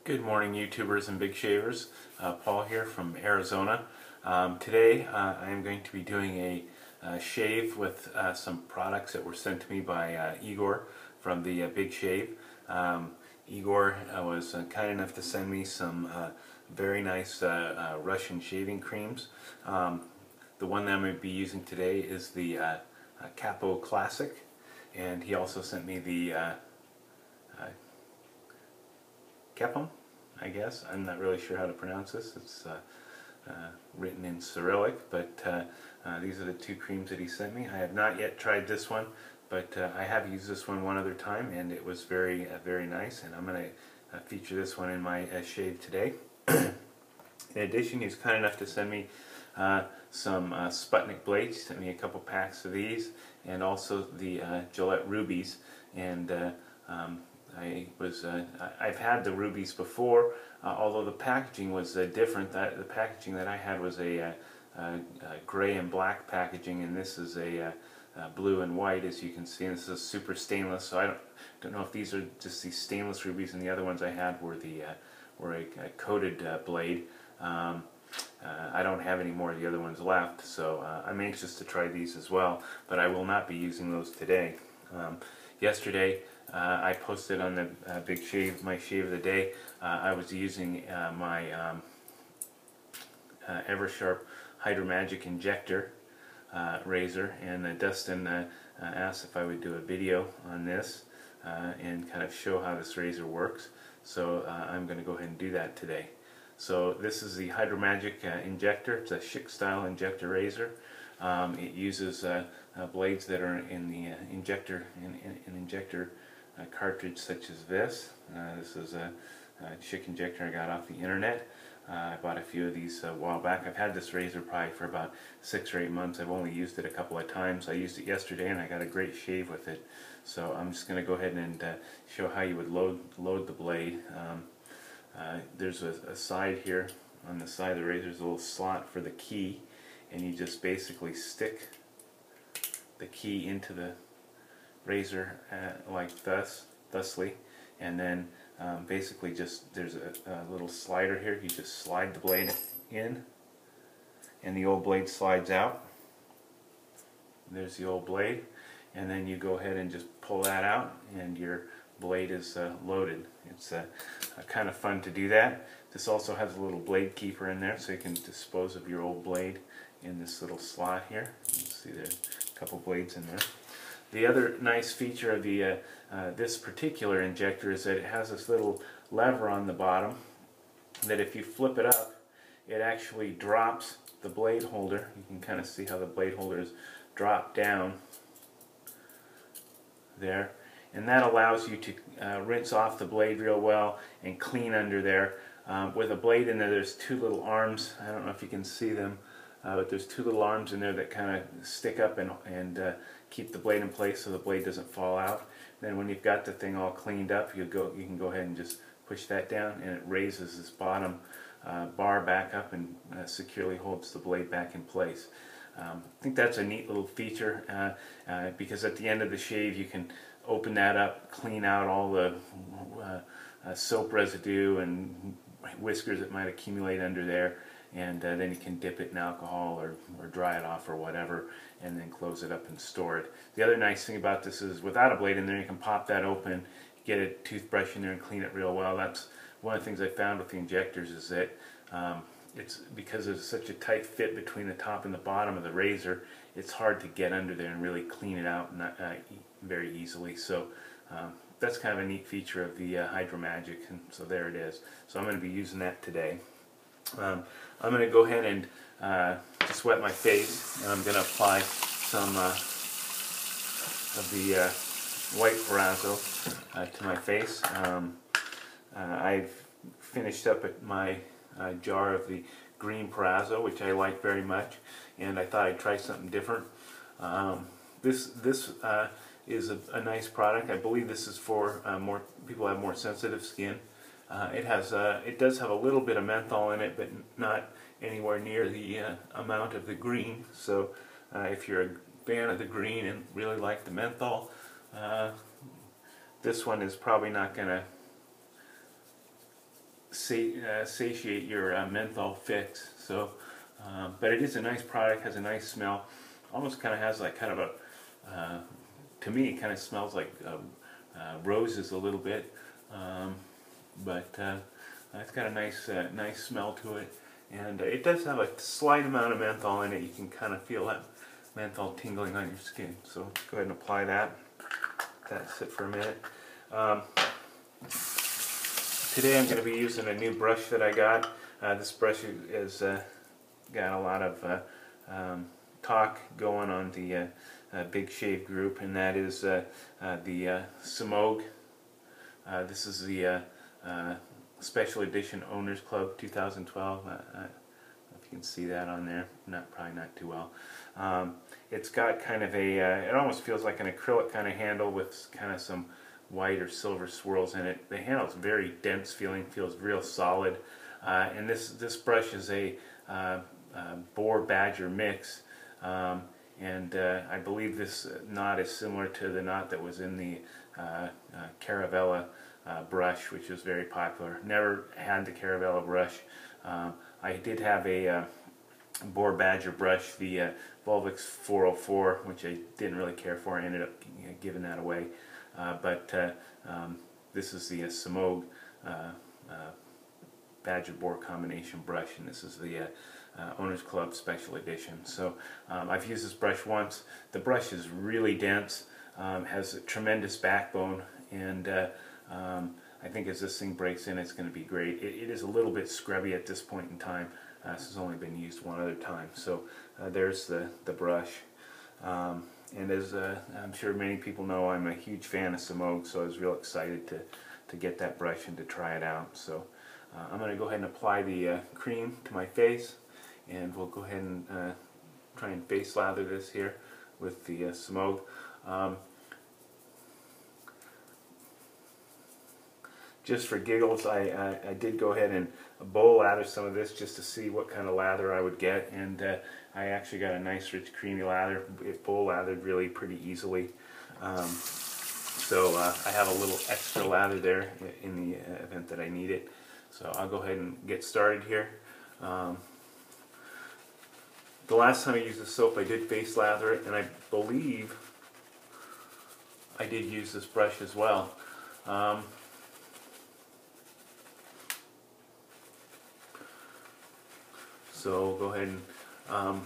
Good morning, YouTubers and big shavers. Paul here from Arizona. Today I am going to be doing a shave with some products that were sent to me by Igor from the Big Shave. Igor was kind enough to send me some very nice Russian shaving creams. The one that I'm going to be using today is the Kapo Classic, and he also sent me the Kapo, I guess. I'm not really sure how to pronounce this. It's written in Cyrillic, but these are the two creams that he sent me. I have not yet tried this one, but I have used this one other time, and it was very nice, and I'm going to feature this one in my shave today. In addition, he was kind enough to send me some Sputnik blades. He sent me a couple packs of these, and also the Gillette Rubies. And I've had the Rubies before, although the packaging was different. The packaging that I had was a gray and black packaging, and this is a blue and white, as you can see. And this is super stainless, so I don't know if these are just these stainless Rubies, and the other ones I had were a coated blade. I don't have any more of the other ones left, so I'm anxious to try these as well, but I will not be using those today. Yesterday I posted on the Big Shave, my shave of the day. I was using my Eversharp Hydro Magic Injector razor, and Dustin asked if I would do a video on this and kind of show how this razor works. So I'm going to go ahead and do that today. So this is the Hydromagic Injector. It's a Schick style injector razor. It uses blades that are in the injector cartridge, such as this. This is a Schick injector I got off the internet. I bought a few of these a while back. I've had this razor probably for about 6 or 8 months. I've only used it a couple of times. I used it yesterday and I got a great shave with it. So I'm just going to go ahead and show how you would load the blade. There's a side here. On the side of the razor is a little slot for the key, and you just basically stick the key into the razor like thusly, and then basically just there's a little slider here. You just slide the blade in, and the old blade slides out. There's the old blade, and then you go ahead and just pull that out, and your blade is loaded. It's kind of fun to do that. This also has a little blade keeper in there, so you can dispose of your old blade in this little slot here. You can see there's a couple blades in there. The other nice feature of the this particular injector is that it has this little lever on the bottom that if you flip it up, it actually drops the blade holder. You can kind of see how the blade holder is dropped down there, and that allows you to rinse off the blade real well and clean under there. With a blade in there, there's two little arms. I don't know if you can see them, but there's two little arms in there that kind of stick up and keep the blade in place so the blade doesn't fall out. Then when you've got the thing all cleaned up, you can go ahead and just push that down, and it raises this bottom bar back up and securely holds the blade back in place. I think that's a neat little feature because at the end of the shave you can open that up, clean out all the soap residue and whiskers that might accumulate under there, and then you can dip it in alcohol or dry it off or whatever, and then close it up and store it. The other nice thing about this is without a blade in there, you can pop that open, get a toothbrush in there and clean it real well. That's one of the things I found with the injectors, is that it's because there's such a tight fit between the top and the bottom of the razor, it's hard to get under there and really clean it out very easily. So that's kind of a neat feature of the Hydromagic, and so there it is. So I'm going to be using that today. I'm going to go ahead and just wet my face, and I'm going to apply some of the white Proraso to my face. I've finished up at my jar of the green Proraso, which I like very much, and I thought I'd try something different. This is a nice product. I believe this is for more people who have more sensitive skin. It does have a little bit of menthol in it, but not anywhere near the amount of the green. So if you're a fan of the green and really like the menthol, this one is probably not going to satiate your menthol fix. So, but it is a nice product, has a nice smell. Almost kind of has like kind of a, to me, it kind of smells like roses a little bit. But it's got a nice smell to it, and it does have a slight amount of menthol in it. You can kind of feel that menthol tingling on your skin. So go ahead and apply that. That's it for a minute. Today I'm going to be using a new brush that I got. This brush has got a lot of talk going on the Big Shave group, and that is the Semogue. This is the Special Edition Owners Club 2012. I don't know if you can see that on there. Probably not too well. It's got kind of a, it almost feels like an acrylic kind of handle with kind of some white or silver swirls in it. The handle is very dense feeling, feels real solid. And this brush is a boar badger mix. And I believe this knot is similar to the knot that was in the Caravella brush, which was very popular. Never had the Caravella brush. I did have a boar badger brush, the Volvix 404, which I didn't really care for. I ended up giving that away. But this is the Semogue badger boar combination brush, and this is the Owners Club Special Edition. So I've used this brush once. The brush is really dense, has a tremendous backbone, and I think as this thing breaks in, it's going to be great. It is a little bit scrubby at this point in time. This has only been used one other time. So there's the brush. And as I'm sure many people know, I'm a huge fan of Semogue, so I was real excited to get that brush and to try it out. So I'm going to go ahead and apply the cream to my face, and we'll go ahead and try and face lather this here with the Semogue. Just for giggles, I did go ahead and bowl lather some of this just to see what kind of lather I would get, and I actually got a nice rich creamy lather. It bowl lathered really pretty easily. So I have a little extra lather there in the event that I need it. So I'll go ahead and get started here. The last time I used this soap, I did face lather it, and I believe I did use this brush as well. So go ahead and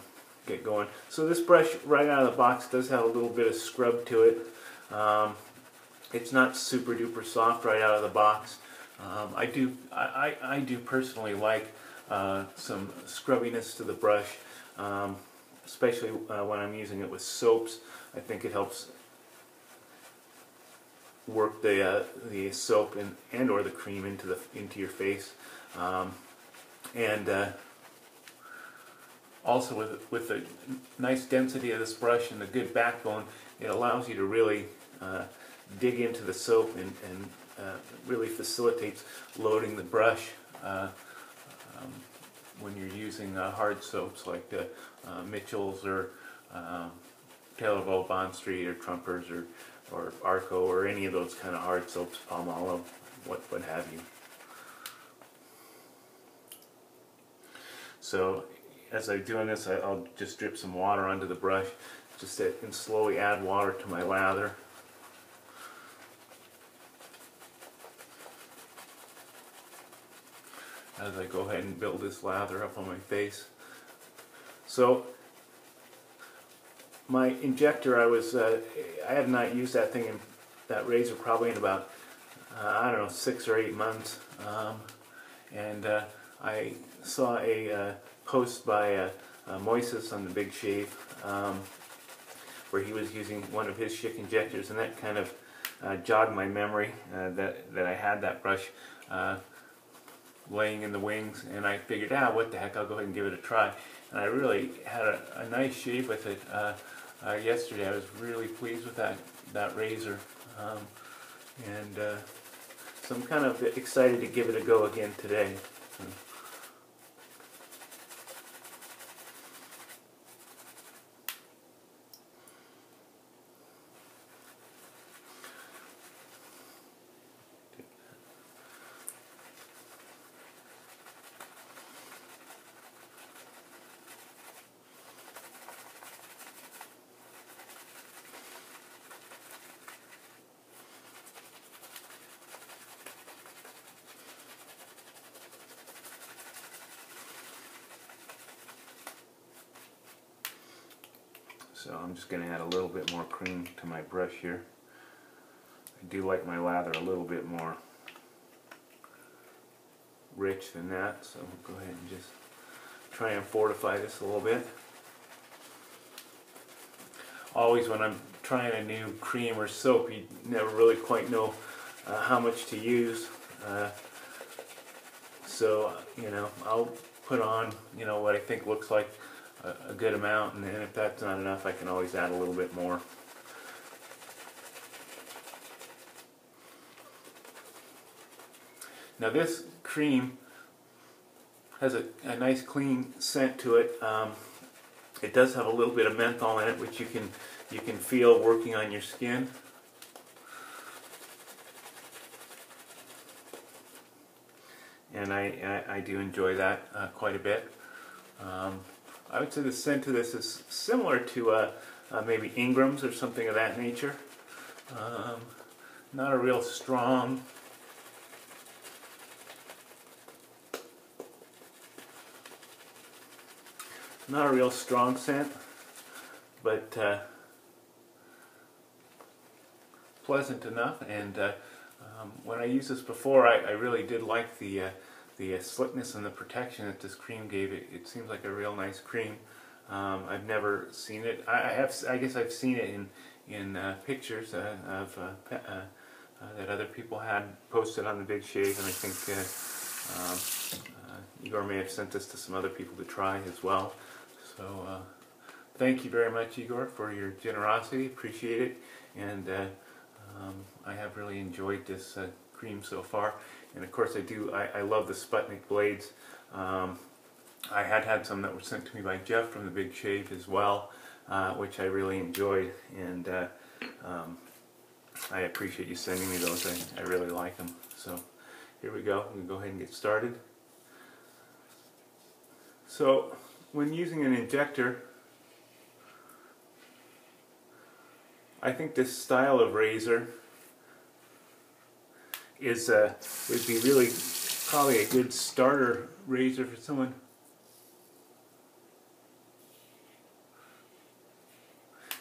get going. So this brush right out of the box does have a little bit of scrub to it. It's not super duper soft right out of the box. I do personally like some scrubbiness to the brush, especially when I'm using it with soaps. I think it helps work the soap and or the cream into your face, and also with the nice density of this brush and the good backbone, it allows you to really dig into the soap and really facilitates loading the brush when you're using hard soaps like Mitchell's or Taylor Bond Street or Trumpers or Arco or any of those kind of hard soaps, Palmolive, what have you. So as I'm doing this, I'll just drip some water onto the brush, just and slowly add water to my lather. As I go ahead and build this lather up on my face. So my injector, I have not used that thing, that razor, probably in about I don't know, 6 or 8 months, and I saw a post by Moises on the Big Shave, where he was using one of his Schick injectors, and that kind of jogged my memory that I had that brush laying in the wings, and I figured, what the heck, I'll go ahead and give it a try. And I really had a nice shave with it yesterday. I was really pleased with that razor, and so I'm kind of excited to give it a go again today. So I'm just going to add a little bit more cream to my brush here. I do like my lather a little bit more rich than that, so we'll go ahead and just try and fortify this a little bit. Always when I'm trying a new cream or soap, you never really quite know how much to use. So, you know, I'll put on, you know, what I think looks like a good amount, and then if that's not enough, I can always add a little bit more. Now this cream has a nice clean scent to it. It does have a little bit of menthol in it, which you can feel working on your skin. And I do enjoy that quite a bit. I would say the scent to this is similar to maybe Ingram's or something of that nature. Not a real strong scent, but pleasant enough. And when I used this before, I really did like the slickness and the protection that this cream gave. It seems like a real nice cream. I've never seen it. I guess I've seen it in pictures that other people had posted on the Big Shave, and I think Igor may have sent this to some other people to try as well. So thank you very much, Igor, for your generosity. Appreciate it, and I have really enjoyed this cream so far. And of course I love the Sputnik blades. I had some that were sent to me by Jeff from the Big Shave as well, which I really enjoyed, and I appreciate you sending me those. I really like them. So here we go. We can go ahead and get started. So when using an injector, I think this style of razor is would be really probably a good starter razor for someone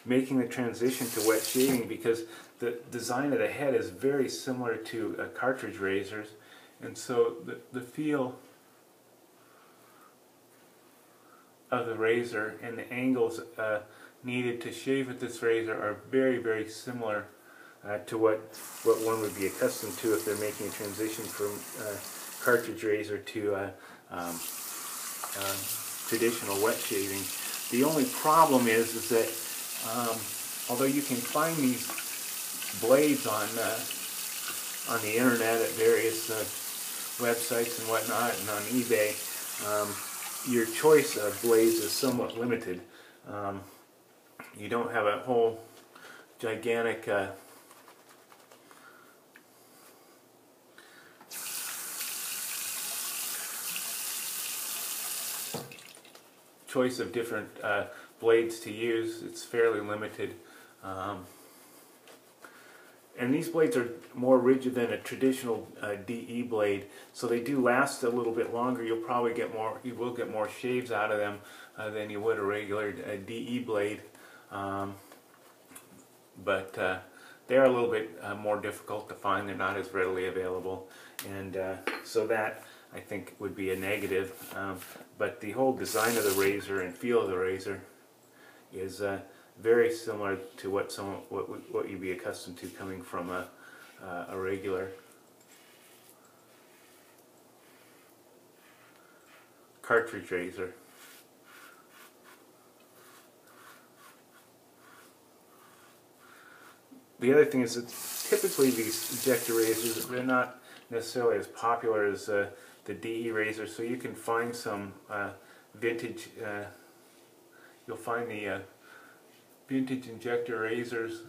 making the transition to wet shaving, because the design of the head is very similar to cartridge razors, and so the feel of the razor and the angles needed to shave with this razor are very, very similar to what one would be accustomed to if they're making a transition from cartridge razor to traditional wet shaving. The only problem is that although you can find these blades on the internet at various websites and whatnot, and on eBay, your choice of blades is somewhat limited. You don't have a whole gigantic choice of different blades to use. It's fairly limited. And these blades are more rigid than a traditional DE blade, so they do last a little bit longer. You will get more shaves out of them than you would a regular DE blade. But they are a little bit more difficult to find. They're not as readily available, and so that I think would be a negative. But the whole design of the razor and feel of the razor is very similar to what you'd be accustomed to coming from a regular cartridge razor. The other thing is that typically these injector razors, they're not necessarily as popular as the DE razor, so you can find some vintage, you'll find the vintage injector razors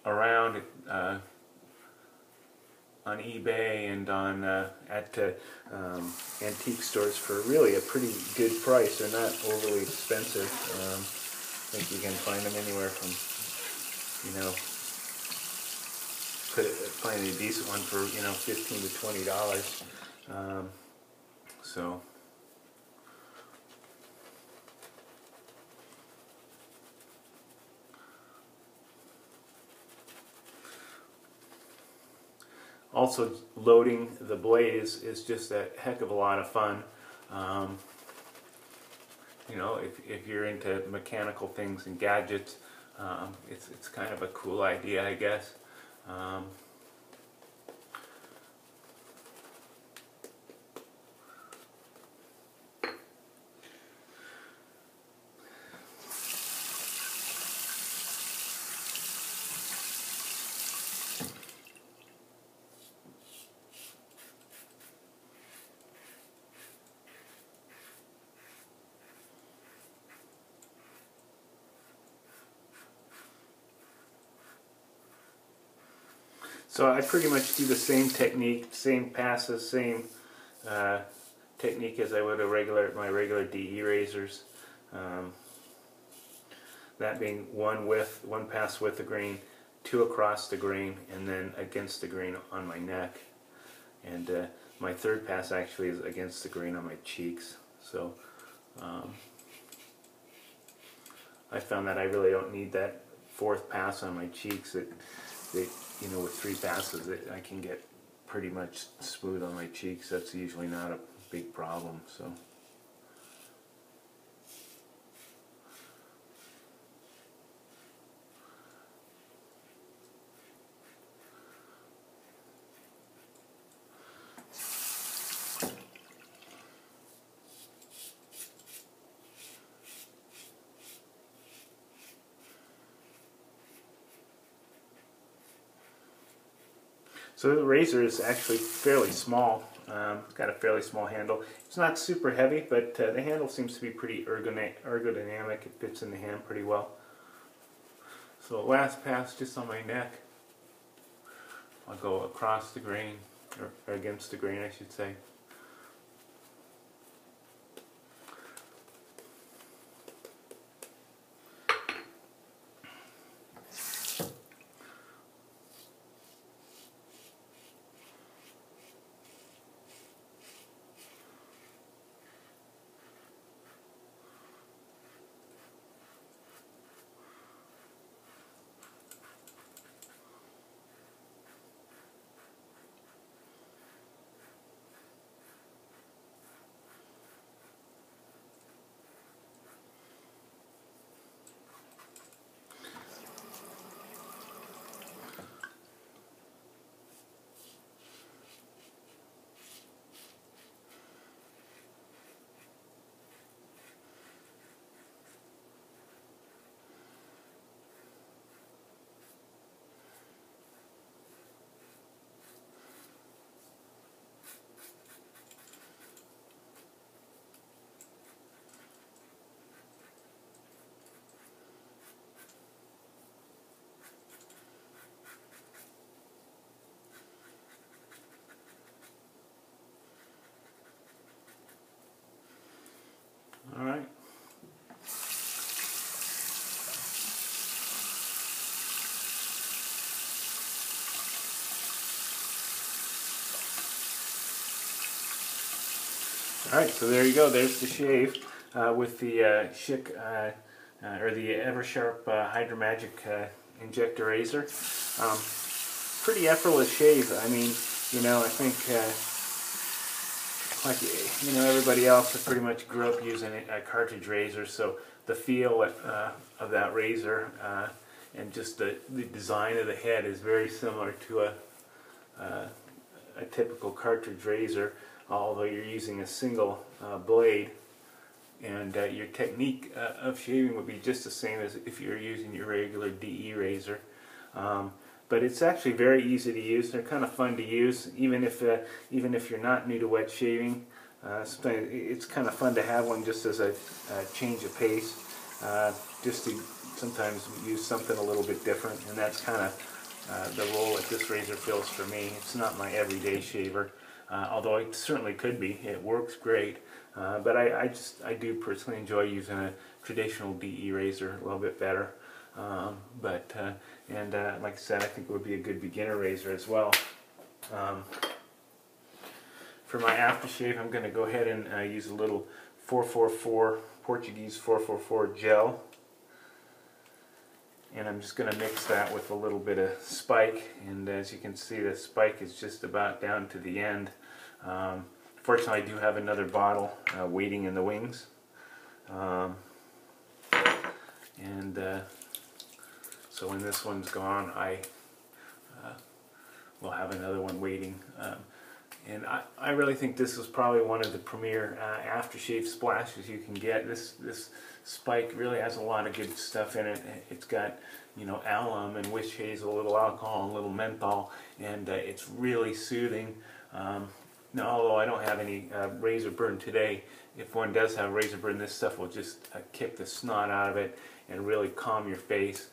around on eBay and on at antique stores for really a pretty good price. They're not overly expensive. I think you can find them anywhere from, you know, find a decent one for, you know, $15 to $20. So Also, loading the blade is just a heck of a lot of fun. You know, if you're into mechanical things and gadgets, it's kind of a cool idea, I guess. So I pretty much do the same technique, same passes, same technique as I would my regular DE razors. That being one pass with the grain, two across the grain, and then against the grain on my neck. And my third pass actually is against the grain on my cheeks. So I found that I really don't need that fourth pass on my cheeks. You know, with three passes, I can get pretty much smooth on my cheeks. That's usually not a big problem. So. So the razor is actually fairly small. It's got a fairly small handle. It's not super heavy, but the handle seems to be pretty ergodynamic. It fits in the hand pretty well. So last pass just on my neck. I'll go across the grain, or against the grain I should say. All right. Alright, so there you go. There's the shave with the Speick or the Eversharp Hydro Magic Injector razor. Pretty effortless shave. I mean, you know, I think like, you know, everybody else pretty much grew up using a cartridge razor, so the feel of that razor and just the design of the head is very similar to a typical cartridge razor, although you're using a single blade, and your technique of shaving would be just the same as if you're using your regular DE razor. But it's actually very easy to use. They're kind of fun to use, even if you're not new to wet shaving. It's kind of fun to have one just as a change of pace, just to sometimes use something a little bit different, and that's kind of the role that this razor fills for me. It's not my everyday shaver, although it certainly could be. It works great, but I do personally enjoy using a traditional DE razor a little bit better. Like I said, I think it would be a good beginner razor as well. For my aftershave, I'm going to go ahead and use a little 444 Portuguese 444 gel. and I'm just going to mix that with a little bit of Speick, and as you can see, the Speick is just about down to the end. Fortunately, I do have another bottle waiting in the wings, so when this one's gone, I will have another one waiting. And I really think this is probably one of the premier aftershave splashes you can get. This Speick really has a lot of good stuff in it. It's got, you know, alum and witch hazel, a little alcohol, and a little menthol, and it's really soothing. Now, although I don't have any razor burn today, if one does have razor burn, this stuff will just kick the snot out of it and really calm your face.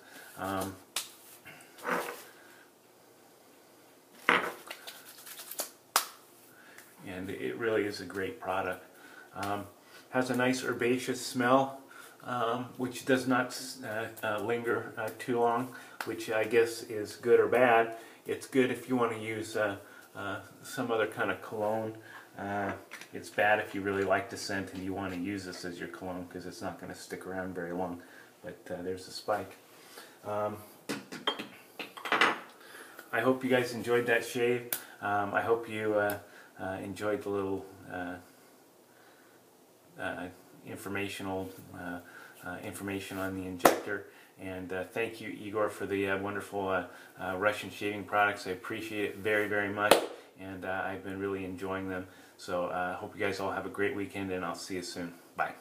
And it really is a great product. Has a nice herbaceous smell, which does not linger too long, which I guess is good or bad. It's good if you want to use some other kind of cologne. It's bad if you really like the scent and you want to use this as your cologne, because it's not going to stick around very long. But there's the Speick. I hope you guys enjoyed that shave. I hope you enjoyed the little information on the injector. And thank you, Igor, for the wonderful Russian shaving products. I appreciate it very, very much, and I've been really enjoying them. So I hope you guys all have a great weekend, and I'll see you soon. Bye.